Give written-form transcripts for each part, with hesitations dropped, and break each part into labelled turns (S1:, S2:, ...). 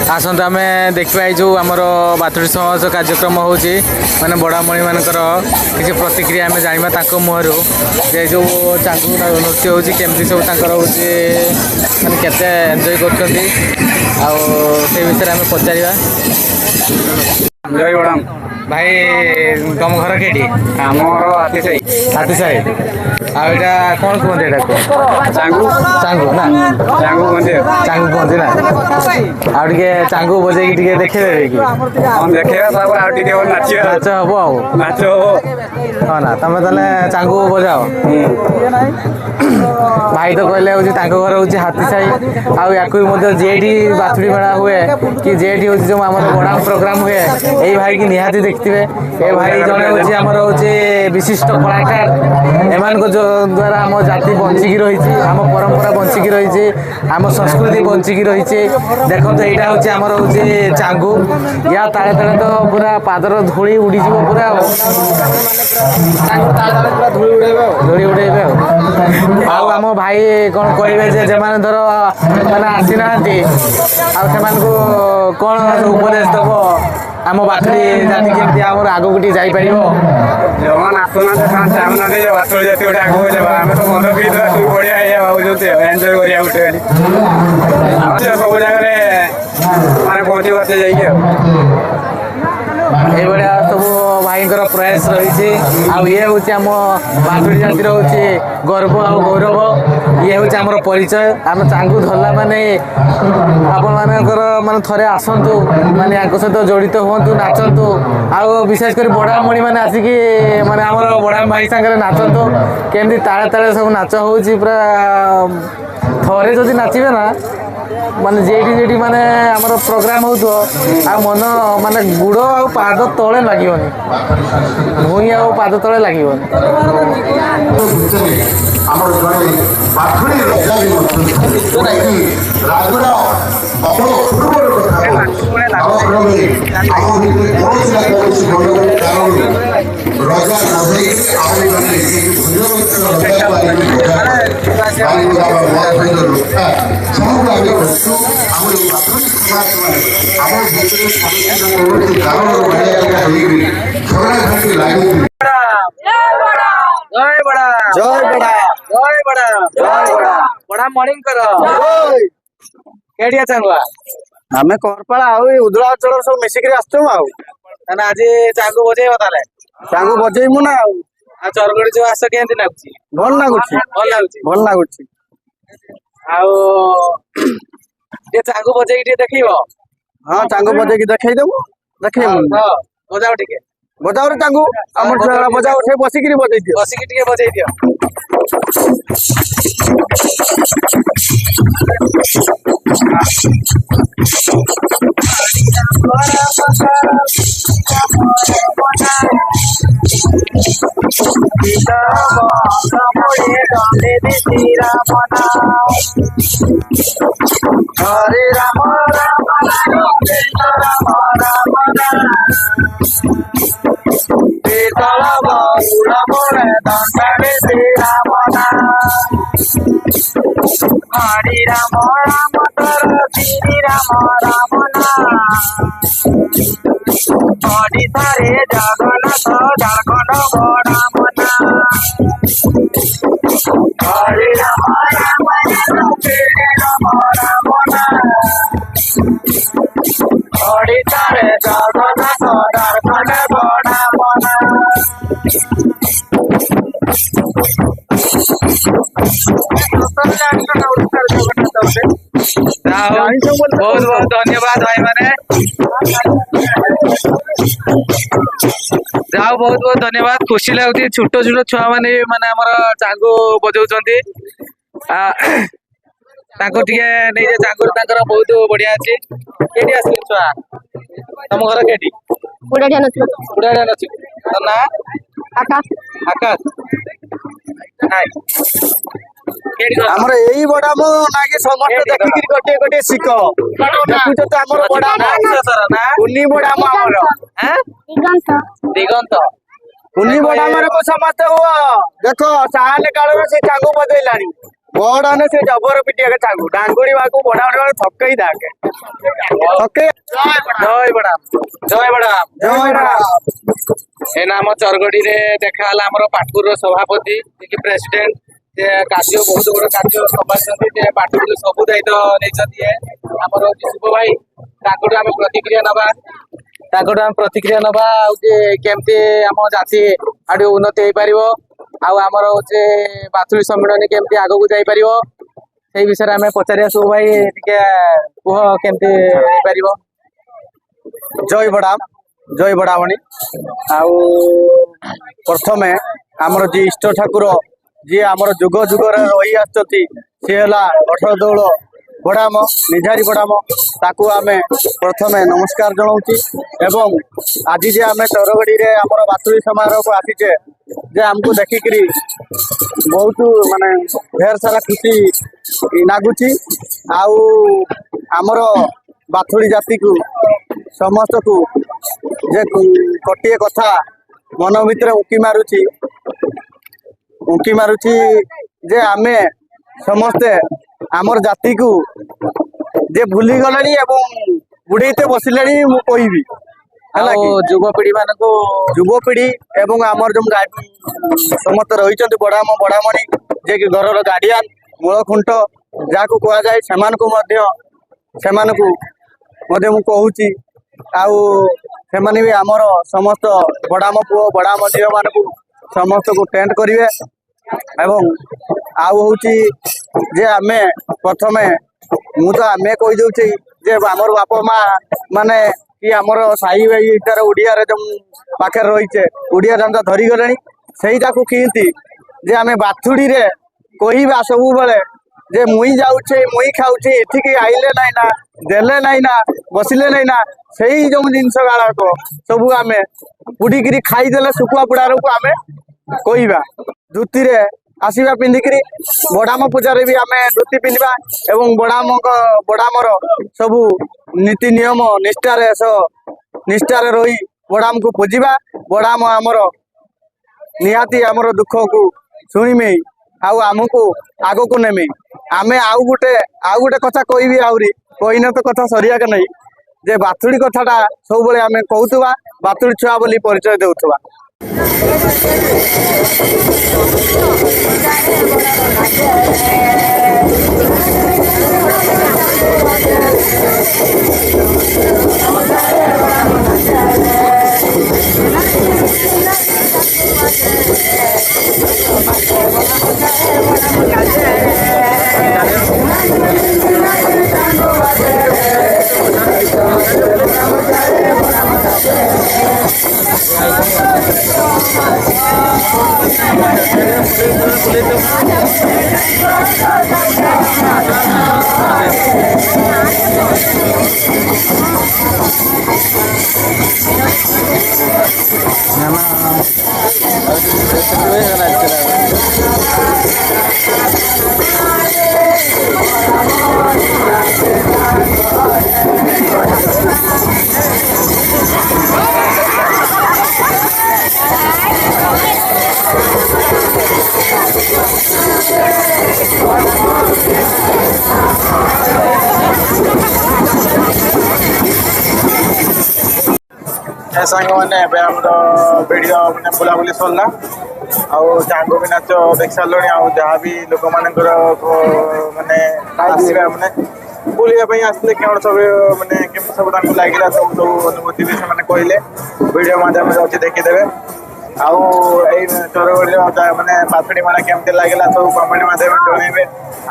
S1: आसतु आम देखा जो आमर बातुड़ी समाज कार्यक्रम होची माने बड़ामणी मानकर किसी प्रतिक्रिया आम जाना मुहर जे जो चांगू नृत्य होची केमती सब माने केते एंजॉय कर विषय आम पचार
S2: जय बड़ाम
S1: भाई तुम घर के हाथी साही आटा कौन कहते यहाँ
S2: चांगू
S1: चांगू ना
S2: चांगू कहते
S1: चांगू कहते ना आगे चांगू बजे देखे कि
S2: हम देखा नाच
S1: नाच हम
S2: नाच
S1: हाँ ना तुम ताले चांगू बजाओ भाई तो कहले हूँ घर हूँ हाथी साही आउ जेठी बाथुड़ी मेला हुए कि जेठी हूँ जो आम बड़ा प्रोग्राम हुए यही भाई की निहाती देखते ए भाई जड़े हूँ आमर हूँ विशिष्ट कलाकार एमान जो द्वारा आम जाति बंचिकी रही आम परंपरा बंचिकी रही आम संस्कृति बंचिकी रही देखो यहाँ हूँ आमर हूँ चांगू या ताले ताले तो पूरा पादर धूली उड़ीज पूरा धूली उड़ेबे आम भाई कौन कहे जे मैंने धर मैंने आसी ना कौन उपदेश दब आम बाथुड़ी जाति केमती आम आग को जापर
S2: जो आसुना चाहूना बाथुड़ी जाति गोटे आगे आम तो मन भी बढ़िया भाव एंजय कर सब जगह माने पहुँची पाते जाइए
S1: ये सब भाई प्रयास रही ये हूँ आम बाथुड़ी जातिर हूँ गर्व आ गौरव ये हूँ आम परिचय आम चांगू धरला माने आपण माने थे आसतु माने सहित जड़ित हूँ नाचतु आउ विशेषकर बड़ामणी मैंने आसिकी माने आम बड़ाम भाई सागर नाचतु केमती ताले ताले सब नाच हो पूरा थे जदि नाचे ना माने जेठी जेठी माने आमर प्रोग्राम हो मन माने गुड़ आ पाद तले लगे भूई आ पाद तले लगे जय बड़ा जय बड़ा जय बड़ा जय बड़ा बड़ा मॉर्निंग कर केडिया चांगुआ
S2: आम करपाड़ा आउ उदला अचल सब मिसिक आसचु
S1: आज चांगू बजे ताले
S2: चांगू बजेमु ना
S1: चरगड़ी जो आस के लगुच
S2: भल लगुच
S1: भल लगुच
S2: भल लगुच
S1: चांगू बजे देखेब
S2: हाँ चांगू बजे देखई देबु देखई
S1: बजाओ टिके
S2: बजाओ रे चांगू हमर छुआ बजाओ उठे बसिकिरी बजै दियो
S1: बसिकी टिके बजै दियो
S3: हरे राम राम राम शीतल बहुल मोरे दंडे श्री राम हरि राम राम तर श्री राम राम हरि थारे जगन्नाथ झारखंड बड़ा मना हरि राम राम राम श्री राम राम हरि थारे जगन्नाथ झारखंड बड़ा मना
S1: बहुत बहुत धन्यवाद भाई मैंने जाओ बहुत बहुत धन्यवाद खुशी लगुच छोट छोट छुआ मैंने माने आमर चांगू बजाउछंती चांगू बहुत बढ़िया अच्छी केटी आस छुआ तुम घर केटी
S4: बुढ़ाड़िया नथी
S1: तो ना
S4: आकाश
S1: आकाश
S2: हमर एई बड़ा मो नागे समस्त देखि गोटे गोटे सिक देखु तो हमर बड़ा
S1: ना
S2: उन्नी बड़ा हमर
S1: हैं
S4: दिगंत
S1: दिगंत
S2: उन्नी बड़ा हमर को समस्त हुआ देखो साल काल से चांगू बदैलानी ବଡାନେ ସେ ଜବର ପିଟିଆ ଛାଗୁ ଡାଙ୍ଗୁଡି ବାକୁ ବଡା ବଡା ଥକେଇ ଦାକେ ଥକେଇ
S1: ଜୟ ବଡାମ ଜୟ ବଡାମ
S2: ଜୟ ବଡାମ।
S1: ଏନା ଆମ ଚରଗଡିରେ ଦେଖା ହେଲା ଆମର ପାଟପୁରର ସଭାପତି କି ପ୍ରେସିଡେଣ୍ଟ ସେ କାର୍ଯ୍ୟ ବହୁତ ବଡ କାର୍ଯ୍ୟ ସମ୍ଭାଳିଛନ୍ତି ଯେ ପାଟପୁର ସବୁ ଦାୟିତ୍ୱ ନେଇଛନ୍ତି ଆମର ଶୁଭ ଭାଇ ତାଙ୍କଠୁ ଆମେ ପ୍ରତିକ୍ରିୟା ନବା ଆଉ ଯେ କେମିତି ଆମ ଜାତି ଆଉ ଟିକେ ଉନ୍ନତି ହେଇପାରିବ ଆଉ ଆମର ହଉଛି ବାତୁଳି ସମ୍ମିଳନୀ କେମିତି ଆଗକୁ ଯାଇପାରିବ ସେଇ ବିଷୟରେ ଆମେ ପଚାରିବା ଶୁଭ ଭାଇ ଟିକେ କୁହ କେମିତି ହେଇପାରିବ।
S2: ଜୟ ବଡାମଣି ଆଉ ପ୍ରଥମେ ଆମର ଯିଏ ଇଷ୍ଟ ଠାକୁର ଯିଏ ଆମର ଯୁଗ ଯୁଗରେ ରହି ଆସିଛନ୍ତି ସିଏ ହେଲା ଅଠର ଦୌଳ ବଡାମ ନିଝାରୀ ବଡାମ ତାକୁ ଆମେ ପ୍ରଥମେ ନମସ୍କାର ଜଣାଉଛୁ ଏବଂ ଆଜି ଯେ ଆମେ ଚରଗଡିରେ ଆମର ବାତୁଳି ସମାରୋହକୁ ଆସିଛେ ଯେ ଆମକୁ ଦେଖିକିରି ବହୁତ ମାନେ ଢେର ସାରା ଖୁସି ଲାଗୁଛି ଆଉ ଆମର ବାତୁଳି ଜାତିକୁ ସମସ୍ତକୁ ଯେ ଗୋଟିଏ କଥା ମନ ଭିତରେ ଉଙ୍କି ମାରୁଛି ଯେ ଆମେ ସମସ୍ତେ ଆମର ଜାତିକୁ ଯେ ଭୁଲିଗଲେଣି ଏବଂ ବୁଡେଇତେ ବସିଲେଣି ମୁଁ କହିବି ହେଲା କି
S1: ଯୁବପିଢି ମାନଙ୍କୁ
S2: ଯୁବପିଢି ଏବଂ ଆମର ଯୋଉ ସମସ୍ତେ ରହିଛନ୍ତି ବଡାମଣି ଯିଏକି ଘରର ଗାର୍ଡିଆନ ମୂଳ ଖୁଣ୍ଟ ଯାହାକୁ କୁହାଯାଏ ସେମାନଙ୍କୁ ମଧ୍ୟ ମୁଁ କହୁଛି ଆଉ ସେମାନେ ବି ଆମର ସମସ୍ତ ବଡାମ ପୁଅ ବଡାମ ଝିଅ ମାନଙ୍କୁ ସମସ୍ତଙ୍କୁ ଟେଣ୍ଟ କରିବେ ଏବଂ ଆଉ ହଉଛି ଯେ ଆମେ ପ୍ରଥମେ ଆମେ କହିଦଉଛି ଯେ ଆମର ବାପା ମା ମାନେ କି ଆମର ସାହି ଭାଇଟାର ଓଡିଆରେ ଯୋଉ ପାଖରେ ରହିଛେ ଓଡିଆ ଦାନ୍ତ ଧରିଗଲେଣି ସେଇଟାକୁ କେମିତି ଯେ ଆମେ ବାଥୁଡିରେ କହିବା ସବୁବେଳେ ଯେ ମୁଇଁ ଯାଉଛେ ମୁଇଁ ଖାଉଛେ ଏଠିକି ଆଇଲେ ନାଇଁ ନା ଦେଲେ ନାଇଁ ନା ବସିଲେ ନାଇଁ ନା ସେଇ ଯୋଉ ଜିନିଷ ଗାଳକ ସବୁ ଆମେ ପୁଡିକିରି ଖାଇଦେଲେ ଶୁଖୁଆ ପୁଡାରକୁ ଆମେ କହିବା ଧୋତିରେ ଆସିବା ପିନ୍ଧିକିରି ବଡାମ ପୂଜାରେ ବି ଆମେ ଧୋତି ପିନ୍ଧିବା ଏବଂ ବଡାମର ସବୁ ନୀତି ନିୟମ ନିଷ୍ଠାରେ ରହି ବଡାମକୁ ପୂଜିବା ବଡାମ ଆମର ନିହାତି ଆମର ଦୁଃଖକୁ ଶୁଣିମେ ଆଉ ଆମକୁ ଆଗକୁ ନେମେ ଆମେ ଆଉ ଗୋଟେ କଥା କହିବି ଆହୁରି କହିନେ ତ କଥା ସରିବାକୁ ନାହିଁ ଯେ ବାତୁଳି କଥାଟା ସବୁବେଳେ ଆମେ କହୁଥିବା ବାତୁଳି ଛୁଆ ବୋଲି ପରିଚୟ ଦେଉଥିବା।
S5: ସାଙ୍ଗ ମାନେ ଏବେ ଆମର ଭିଡ଼ିଓ ମାନେ ବୁଲାବୁଲି ସରିଲା ଆଉ ଚାଙ୍ଗୁ ବି ନାଚ ଦେଖି ସାରିଲଣି ଆଉ ଯାହା ବି ଲୋକମାନଙ୍କର ମାନେ ଆସିବା ମାନେ ବୁଲିବା ପାଇଁ ଆସିଲେ କ'ଣ ସବୁ ମାନେ କେମିତି ସବୁ ତାଙ୍କୁ ଲାଗିଲା ସବୁ ଅନୁଭୂତି ବି ସେମାନେ କହିଲେ ଭିଡ଼ିଓ ମାଧ୍ୟମରେ ଅଛି ଦେଖିଦେବେ ଆଉ ଏଇ ଚରଗଡ଼ିର ମାନେ ବାତୁଡ଼ି ମେଳା କେମିତି ଲାଗିଲା ସବୁ କମେଣ୍ଟ ମାଧ୍ୟମରେ ଜଣେଇବେ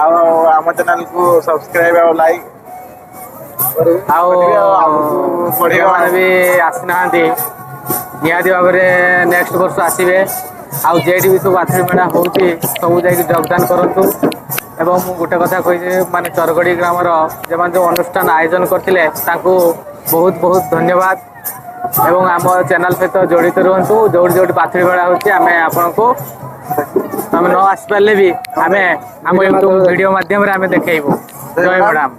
S5: ଆଉ ଆମ ଚ୍ୟାନେଲକୁ ସବସ୍କ୍ରାଇବ୍ ଆଉ ଲାଇକ୍
S1: ଆଉ ମାନେ ବି ଆସିନାହାନ୍ତି ନିହାତି ଭାବରେ ନେକ୍ସଟ ବର୍ଷ ଆସିବେ ଆଉ ଯେଠି ବି ସବୁ ବାତୁଡ଼ି ମେଳା ହେଉଛି ସବୁ ଯାଇକି ଯୋଗଦାନ କରନ୍ତୁ ଏବଂ ମୁଁ ଗୋଟେ କଥା କହିଛି ମାନେ ଚରଗଡ଼ି ଗ୍ରାମର ଯେଉଁମାନେ ଯେଉଁ ଅନୁଷ୍ଠାନ ଆୟୋଜନ କରିଥିଲେ ତାଙ୍କୁ ବହୁତ ବହୁତ ଧନ୍ୟବାଦ ଏବଂ ଆମ ଚ୍ୟାନେଲ ସହିତ ଜଡ଼ିତ ରୁହନ୍ତୁ ଯୋଉଠି ବାତୁଡ଼ି ମେଳା ହେଉଛି ଆମେ ଆପଣଙ୍କୁ ତମେ ନ ଆସିପାରିଲେ ବି ଆମେ ଆମ ୟୁଟ୍ୟୁବ ଭିଡ଼ିଓ ମାଧ୍ୟମରେ ଆମେ ଦେଖେଇବୁ। ଜୟ ମ୍ୟାଡ଼ାମ।